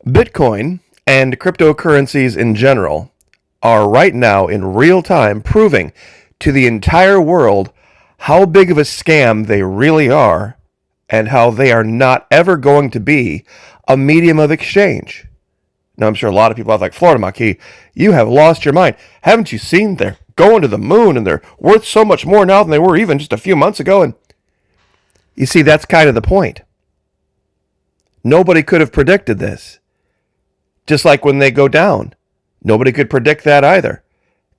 Bitcoin and cryptocurrencies in general are right now in real time proving to the entire world how big of a scam they really are and how they are not ever going to be a medium of exchange. Now, I'm sure a lot of people out like Florida Maquis, you have lost your mind. Haven't you seen they're going to the moon and they're worth so much more now than they were even just a few months ago? And you see, that's kind of the point. Nobody could have predicted this. Just like when they go down, nobody could predict that either.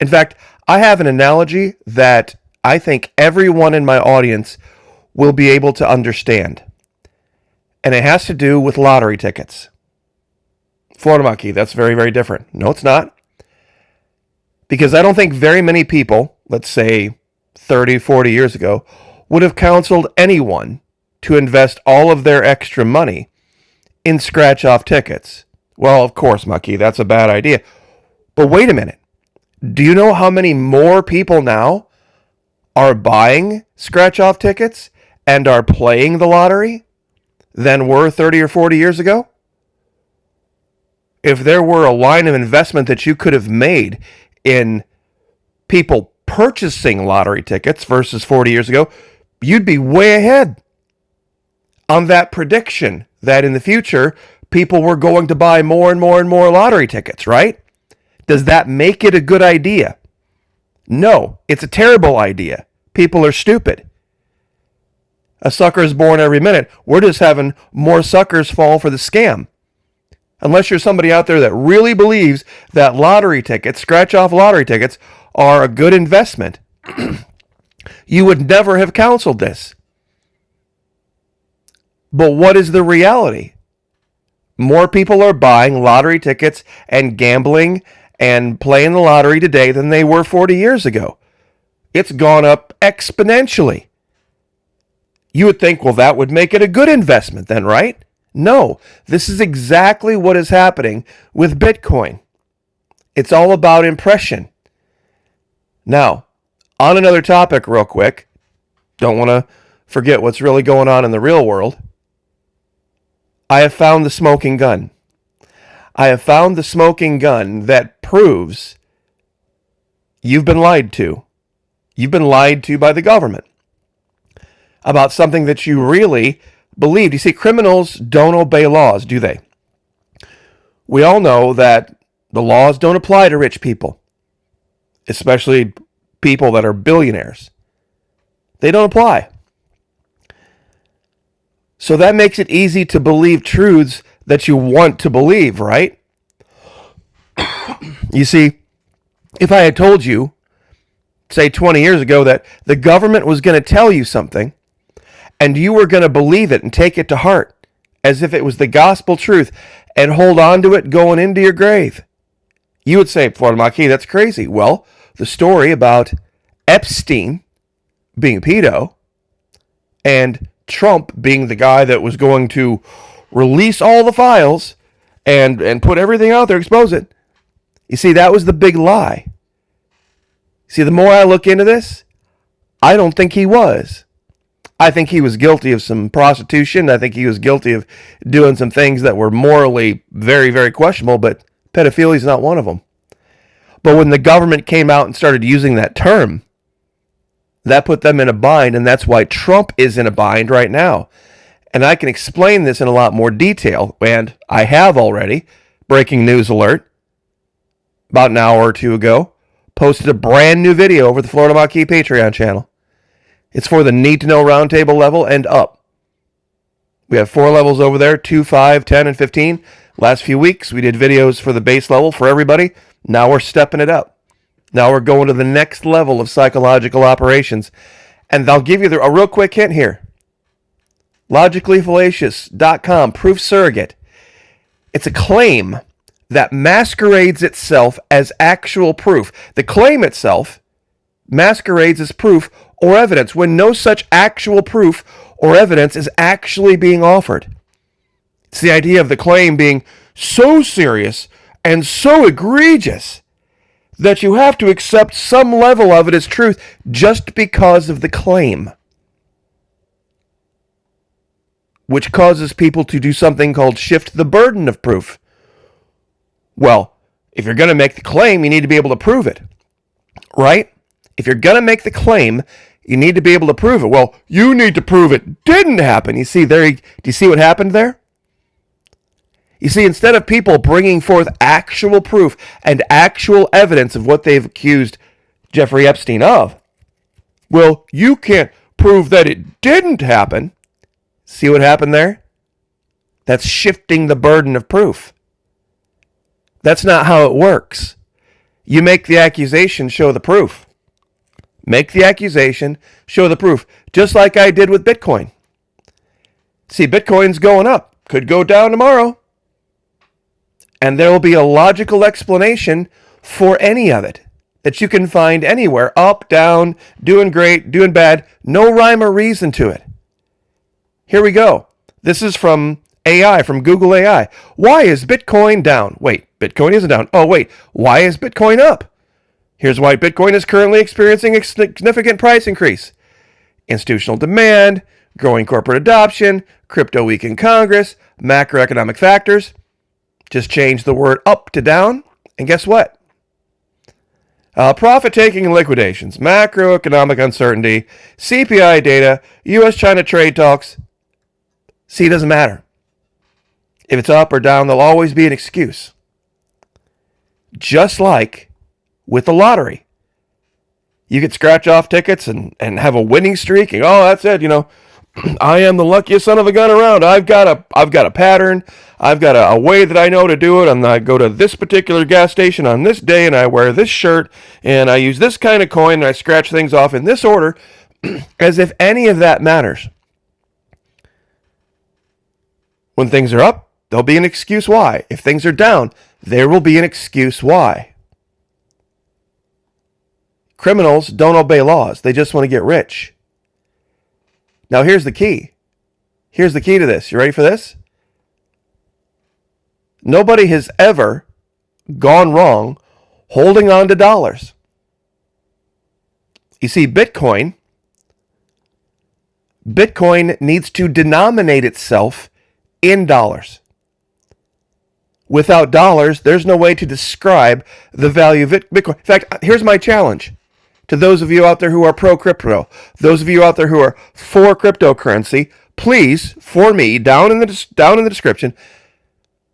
In fact, I have an analogy that I think everyone in my audience will be able to understand. And it has to do with lottery tickets. Florida Maquis, that's very, very different. No, it's not. Because I don't think very many people, let's say 30, 40 years ago, would have counseled anyone to invest all of their extra money in scratch-off tickets. Well, of course, Maquis, that's a bad idea. But wait a minute. Do you know how many more people now are buying scratch-off tickets and are playing the lottery than were 30 or 40 years ago? If there were a line of investment that you could have made in people purchasing lottery tickets versus 40 years ago, you'd be way ahead on that prediction that in the future, people were going to buy more and more and more lottery tickets, right? Does that make it a good idea? No, it's a terrible idea. People are stupid. A sucker is born every minute. We're just having more suckers fall for the scam. Unless you're somebody out there that really believes that lottery tickets, scratch-off lottery tickets, are a good investment, you would never have counseled this. But what is the reality? More people are buying lottery tickets and gambling and playing the lottery today than they were 40 years ago. It's gone up exponentially. You would think, well, that would make it a good investment then, right? No, this is exactly what is happening with Bitcoin. It's all about impression. Now, on another topic real quick, don't want to forget what's really going on in the real world. I have found the smoking gun. I have found the smoking gun that proves you've been lied to. You've been lied to by the government about something that you really believed. You see, criminals don't obey laws, do they? We all know that the laws don't apply to rich people, especially people that are billionaires. They don't apply. So that makes it easy to believe truths that you want to believe, right? You see, if I had told you, say 20 years ago, that the government was going to tell you something, and you were going to believe it and take it to heart as if it was the gospel truth and hold on to it going into your grave, you would say, Florida Maquis, that's crazy. Well, the story about Epstein being a pedo and Trump being the guy that was going to release all the files and put everything out there, expose it. You see, that was the big lie. See, the more I look into this, I don't think he was. I think he was guilty of some prostitution. I think he was guilty of doing some things that were morally very, very questionable, but pedophilia is not one of them. But when the government came out and started using that term, that put them in a bind, and that's why Trump is in a bind right now. And I can explain this in a lot more detail, and I have already. Breaking news alert. About an hour or two ago, posted a brand new video over the Florida Maquis Patreon channel. It's for the Need to Know Roundtable level and up. We have 4 levels over there, 2, 5, 10, and 15. Last few weeks, we did videos for the base level for everybody. Now we're stepping it up. Now we're going to the next level of psychological operations. And I'll give you a real quick hint here. Logicallyfallacious.com, proof surrogate. It's a claim that masquerades itself as actual proof. The claim itself masquerades as proof or evidence when no such actual proof or evidence is actually being offered. It's the idea of the claim being so serious and so egregious that you have to accept some level of it as truth just because of the claim, which causes people to do something called shift the burden of proof, Well, if you're going to make the claim, you need to be able to prove it, right? If you're going to make the claim, you need to be able to prove it. Well, you need to prove it didn't happen. You see there, do you see what happened there? You see, instead of people bringing forth actual proof and actual evidence of what they've accused Jeffrey Epstein of, well, you can't prove that it didn't happen. See what happened there? That's shifting the burden of proof. That's not how it works. You make the accusation, show the proof. Make the accusation, show the proof. Just like I did with Bitcoin. See, Bitcoin's going up. Could go down tomorrow. And there will be a logical explanation for any of it that you can find anywhere. Up, down, doing great, doing bad. No rhyme or reason to it. Here we go. This is from AI, from Google AI. Why is Bitcoin down? Wait, Bitcoin isn't down. Oh, wait, why is Bitcoin up? Here's why Bitcoin is currently experiencing a significant price increase. Institutional demand, growing corporate adoption, crypto week in Congress, macroeconomic factors. Just change the word up to down, and guess what? Profit-taking and liquidations, macroeconomic uncertainty, CPI data, U.S.-China trade talks. See, it doesn't matter. If it's up or down, there'll always be an excuse. Just like with the lottery. You could scratch off tickets and have a winning streak, and that's it, I am the luckiest son of a gun around. I've got a pattern. I've got a way that I know to do it. And I go to this particular gas station on this day, and I wear this shirt, and I use this kind of coin, and I scratch things off in this order, as if any of that matters. When things are up, there'll be an excuse why. If things are down, there will be an excuse why. Criminals don't obey laws. They just want to get rich. Now, here's the key. Here's the key to this. You ready for this? Nobody has ever gone wrong holding on to dollars. You see, Bitcoin needs to denominate itself in dollars. Without dollars, there's no way to describe the value of Bitcoin. In fact, here's my challenge to those of you out there who are pro-crypto, those of you out there who are for cryptocurrency, please, for me, down in the description,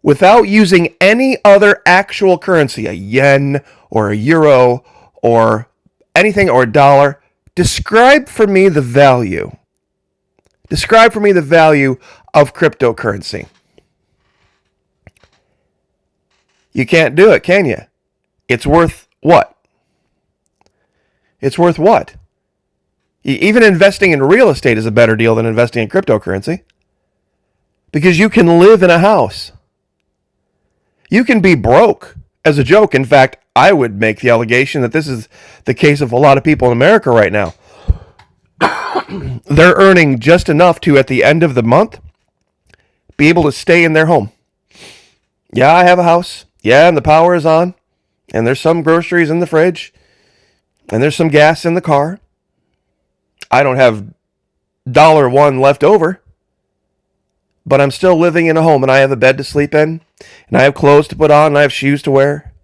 without using any other actual currency, a yen or a euro or anything or a dollar, describe for me the value. Describe for me the value of cryptocurrency. You can't do it, can you? It's worth what? It's worth what? Even investing in real estate is a better deal than investing in cryptocurrency. Because you can live in a house. You can be broke as a joke. In fact, I would make the allegation that this is the case of a lot of people in America right now. They're earning just enough to, at the end of the month, be able to stay in their home. Yeah, I have a house. Yeah, and the power is on. And there's some groceries in the fridge. And there's some gas in the car. I don't have $1 left over. But I'm still living in a home, and I have a bed to sleep in. And I have clothes to put on, and I have shoes to wear.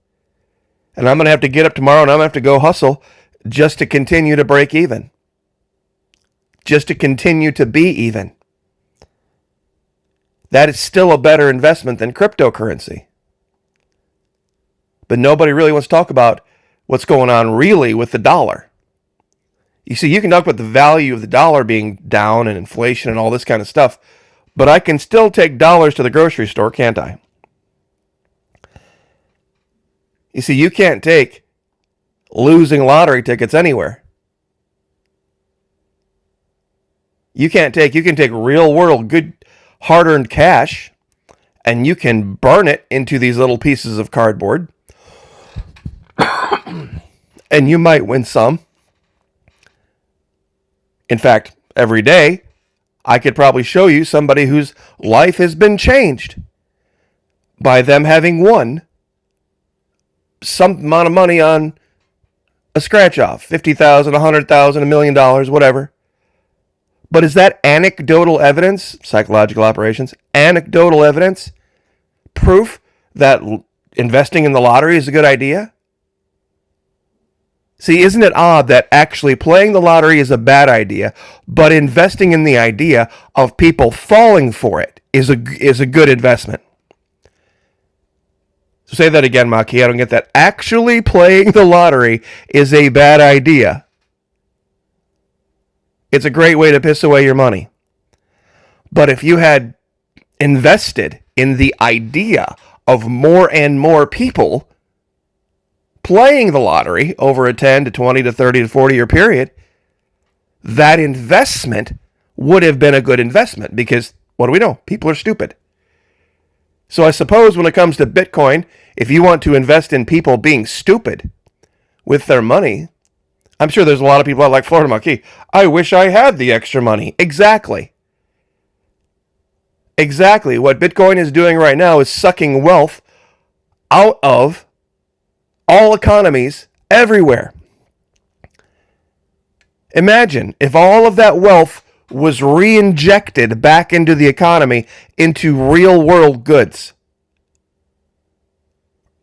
And I'm going to have to get up tomorrow, and I'm going to have to go hustle just to continue to break even. Just to continue to be even. That is still a better investment than cryptocurrency. But nobody really wants to talk about what's going on really with the dollar. You see, you can talk about the value of the dollar being down and inflation and all this kind of stuff, but I can still take dollars to the grocery store, can't I? You see, you can't take losing lottery tickets anywhere. You can take real world, good, hard-earned cash, and you can burn it into these little pieces of cardboard. And you might win some. In fact, every day, I could probably show you somebody whose life has been changed by them having won some amount of money on a scratch-off, $50,000, $100,000, $1 million, whatever. But is that anecdotal evidence, psychological operations, anecdotal evidence, proof that investing in the lottery is a good idea? See, isn't it odd that actually playing the lottery is a bad idea, but investing in the idea of people falling for it is a good investment? So say that again, Maki. I don't get that. Actually playing the lottery is a bad idea. It's a great way to piss away your money. But if you had invested in the idea of more and more people playing the lottery over a 10 to 20 to 30 to 40 year period, that investment would have been a good investment because what do we know? People are stupid. So I suppose when it comes to Bitcoin, if you want to invest in people being stupid with their money, I'm sure there's a lot of people out like Florida Marquis. I wish I had the extra money. Exactly. Exactly. What Bitcoin is doing right now is sucking wealth out of all economies everywhere. Imagine if all of that wealth was re-injected back into the economy, into real world goods,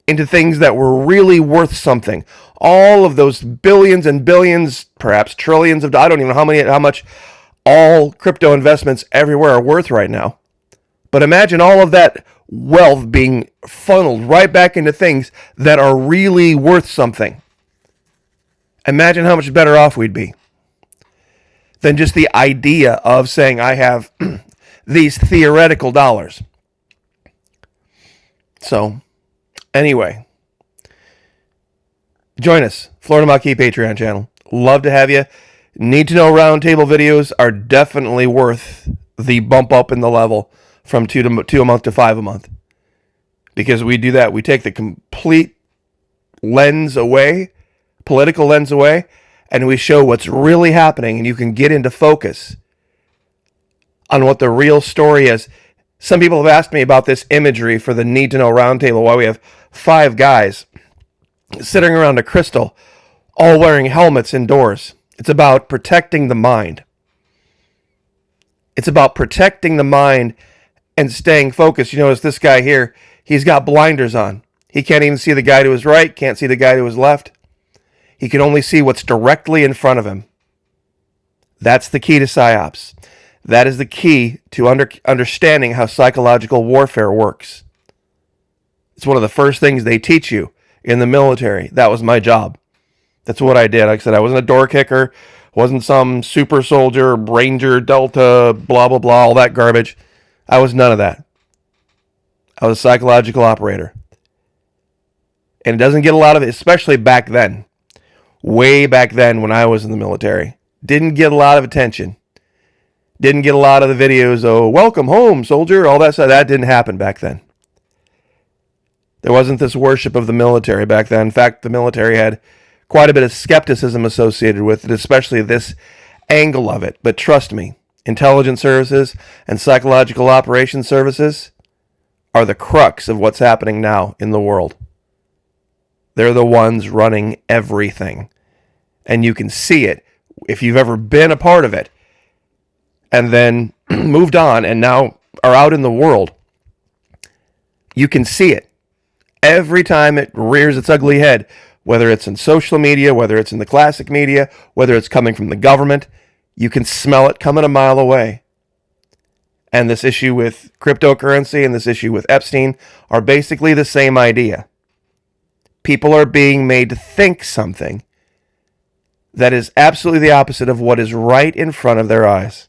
into things that were really worth something. All of those billions and billions, perhaps trillions of, I don't even know how much all crypto investments everywhere are worth right now. But imagine all of that wealth being funneled right back into things that are really worth something. Imagine how much better off we'd be than just the idea of saying, I have these theoretical dollars. So, anyway, join us, Florida Maquis Patreon channel. Love to have you. Need to know roundtable videos are definitely worth the bump up in the level from 2 a month to 5 a month. Because we do that. We take the complete lens away, political lens away, and we show what's really happening, and you can get into focus on what the real story is. Some people have asked me about this imagery for the Need to Know Roundtable, why we have 5 guys sitting around a crystal, all wearing helmets indoors. It's about protecting the mind. It's about protecting the mind and staying focused. You notice this guy here, he's got blinders on. He can't even see the guy to his right, can't see the guy to his left. He can only see what's directly in front of him. That's the key to PsyOps. That is the key to understanding how psychological warfare works. It's one of the first things they teach you in the military. That was my job. That's what I did. Like I said, I wasn't a door kicker, wasn't some super soldier, ranger, delta, blah, blah, blah, all that garbage. I was none of that. I was a psychological operator. And it doesn't get a lot of it, especially back then. Way back then when I was in the military. Didn't get a lot of attention. Didn't get a lot of the videos, oh, welcome home, soldier, all that stuff. That didn't happen back then. There wasn't this worship of the military back then. In fact, the military had quite a bit of skepticism associated with it, especially this angle of it. But trust me, intelligence services and psychological operations services are the crux of what's happening now in the world. They're the ones running everything. And you can see it if you've ever been a part of it and then moved on and now are out in the world. You can see it every time it rears its ugly head, whether it's in social media, whether it's in the classic media, whether it's coming from the government. You can smell it coming a mile away. And this issue with cryptocurrency and this issue with Epstein are basically the same idea. People are being made to think something that is absolutely the opposite of what is right in front of their eyes.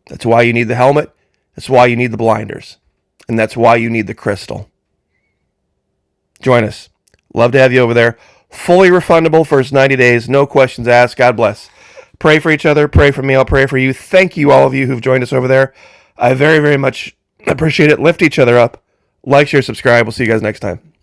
That's why you need the helmet. That's why you need the blinders. And that's why you need the crystal. Join us. Love to have you over there. Fully refundable first 90 days. No questions asked. God bless. Pray for each other. Pray for me. I'll pray for you. Thank you, all of you who've joined us over there. I very, very much appreciate it. Lift each other up. Like, share, subscribe. We'll see you guys next time.